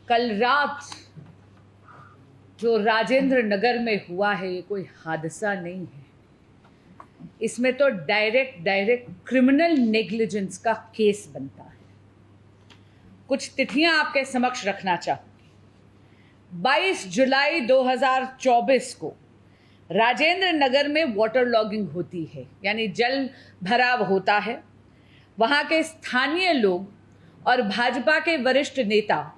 कल रात जो राजेंद्र नगर में हुआ है ये कोई हादसा नहीं है, इसमें तो डायरेक्ट क्रिमिनल नेग्लिजेंस का केस बनता है। कुछ तिथियां आपके समक्ष रखना चाहूंगी। 22 जुलाई 2024 को राजेंद्र नगर में वाटर लॉगिंग होती है, यानी जल भराव होता है। वहाँ के स्थानीय लोग और भाजपा के वरिष्ठ नेता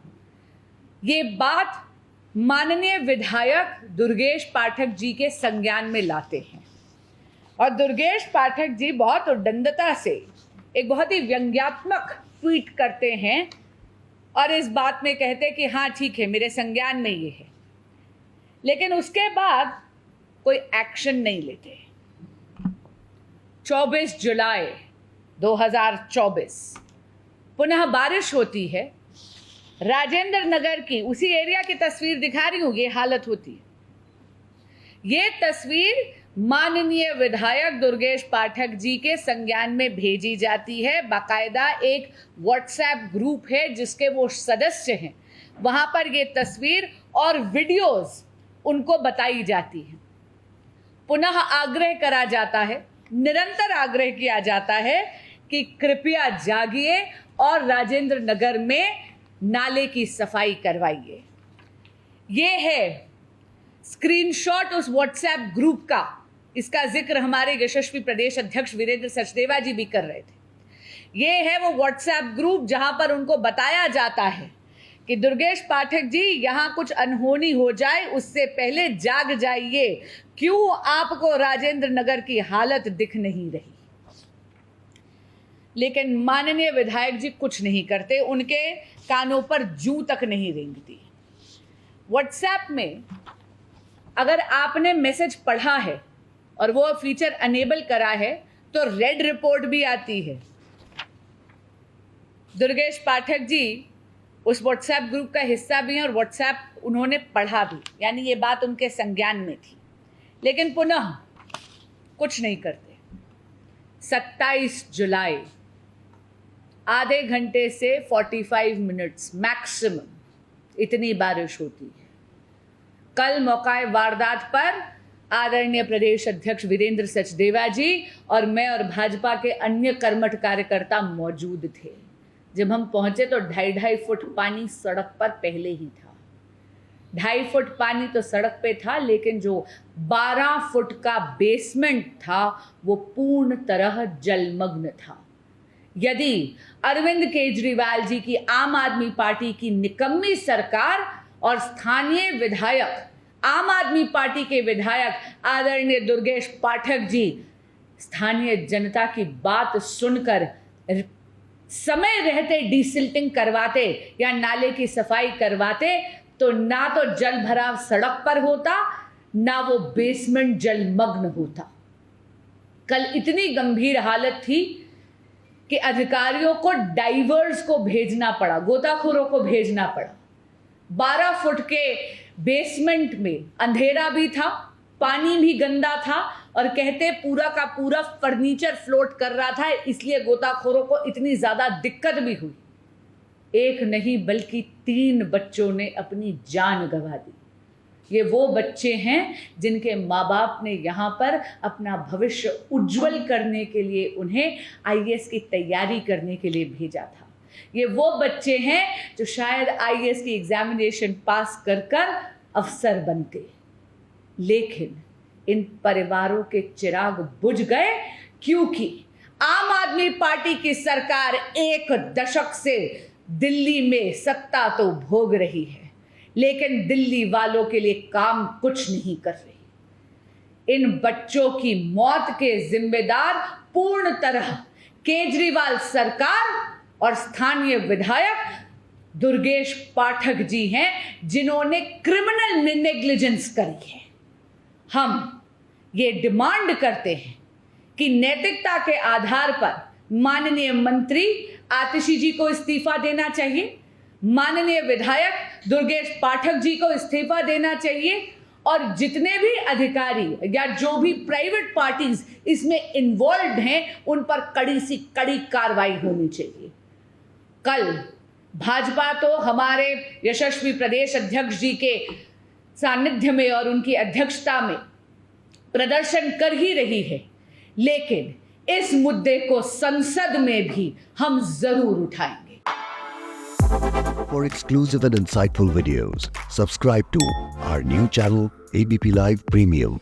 ये बात माननीय विधायक दुर्गेश पाठक जी के संज्ञान में लाते हैं और दुर्गेश पाठक जी बहुत उद्दंडता से एक बहुत ही व्यंग्यात्मक ट्वीट करते हैं और इस बात में कहते हैं कि हाँ ठीक है, मेरे संज्ञान में ये है, लेकिन उसके बाद कोई एक्शन नहीं लेते। 24 जुलाई 2024 पुनः बारिश होती है। राजेंद्र नगर की उसी एरिया की तस्वीर दिखा रही हूँ, ये हालत होती है। ये तस्वीर माननीय विधायक दुर्गेश पाठक जी के संज्ञान में भेजी जाती है। बाकायदा एक व्हाट्सएप ग्रुप है जिसके वो सदस्य हैं, वहां पर ये तस्वीर और वीडियोस उनको बताई जाती है। पुनः आग्रह करा जाता है, निरंतर आग्रह किया जाता है कि कृपया जागिए और राजेंद्र नगर में नाले की सफाई करवाइए। ये है स्क्रीनशॉट उस व्हाट्सएप ग्रुप का। इसका जिक्र हमारे यशस्वी प्रदेश अध्यक्ष वीरेंद्र सचदेवा जी भी कर रहे थे। ये है वो व्हाट्सएप ग्रुप जहां पर उनको बताया जाता है कि दुर्गेश पाठक जी यहाँ कुछ अनहोनी हो जाए उससे पहले जाग जाइए, क्यों आपको राजेंद्र नगर की हालत दिख नहीं रही। लेकिन माननीय विधायक जी कुछ नहीं करते, उनके कानों पर जूं तक नहीं रेंगती। व्हाट्सएप में अगर आपने मैसेज पढ़ा है और वो फीचर अनेबल करा है तो रेड रिपोर्ट भी आती है। दुर्गेश पाठक जी उस व्हाट्सएप ग्रुप का हिस्सा भी हैं और व्हाट्सएप उन्होंने पढ़ा भी, यानी ये बात उनके संज्ञान में थी, लेकिन पुनः कुछ नहीं करते। 27 जुलाई आधे घंटे से 45 मिनट्स मैक्सिमम इतनी बारिश होती है। कल मौकाए वारदात पर आदरणीय प्रदेश अध्यक्ष वीरेंद्र सचदेवा जी और मैं और भाजपा के अन्य कर्मठ कार्यकर्ता मौजूद थे। जब हम पहुंचे तो 2.5 फुट पानी सड़क पर पहले ही था। 2.5 फुट पानी तो सड़क पे था, लेकिन जो 12 फुट का बेसमेंट था वो पूर्ण तरह जलमग्न था। यदि अरविंद केजरीवाल जी की आम आदमी पार्टी की निकम्मी सरकार और स्थानीय विधायक, आम आदमी पार्टी के विधायक आदरणीय दुर्गेश पाठक जी स्थानीय जनता की बात सुनकर समय रहते डिसिल्टिंग करवाते या नाले की सफाई करवाते तो ना तो जल भराव सड़क पर होता, ना वो बेसमेंट जलमग्न होता। कल इतनी गंभीर हालत थी कि अधिकारियों को डाइवर्स को भेजना पड़ा, गोताखोरों को भेजना पड़ा। 12 फुट के बेसमेंट में अंधेरा भी था, पानी भी गंदा था और कहते पूरा का पूरा फर्नीचर फ्लोट कर रहा था, इसलिए गोताखोरों को इतनी ज्यादा दिक्कत भी हुई। एक नहीं बल्कि 3 बच्चों ने अपनी जान गंवा दी। ये वो बच्चे हैं जिनके माँ बाप ने यहाँ पर अपना भविष्य उज्जवल करने के लिए उन्हें आईएएस की तैयारी करने के लिए भेजा था। ये वो बच्चे हैं जो शायद आईएएस की एग्जामिनेशन पास कर अफसर बनते, लेकिन इन परिवारों के चिराग बुझ गए क्योंकि आम आदमी पार्टी की सरकार 1 दशक से दिल्ली में सत्ता तो भोग रही है, लेकिन दिल्ली वालों के लिए काम कुछ नहीं कर रही। इन बच्चों की मौत के जिम्मेदार पूर्ण तरह केजरीवाल सरकार और स्थानीय विधायक दुर्गेश पाठक जी हैं, जिन्होंने क्रिमिनल नेग्लिजेंस करी है। हम ये डिमांड करते हैं कि नैतिकता के आधार पर माननीय मंत्री आतिशी जी को इस्तीफा देना चाहिए, माननीय विधायक दुर्गेश पाठक जी को इस्तीफा देना चाहिए और जितने भी अधिकारी या जो भी प्राइवेट पार्टीज इसमें इन्वॉल्व हैं उन पर कड़ी सी कड़ी कार्रवाई होनी चाहिए। कल भाजपा तो हमारे यशस्वी प्रदेश अध्यक्ष जी के सानिध्य में और उनकी अध्यक्षता में प्रदर्शन कर ही रही है, लेकिन इस मुद्दे को संसद में भी हम जरूर उठाएंगे। For exclusive and insightful videos, subscribe to our new channel ABP Live Premium.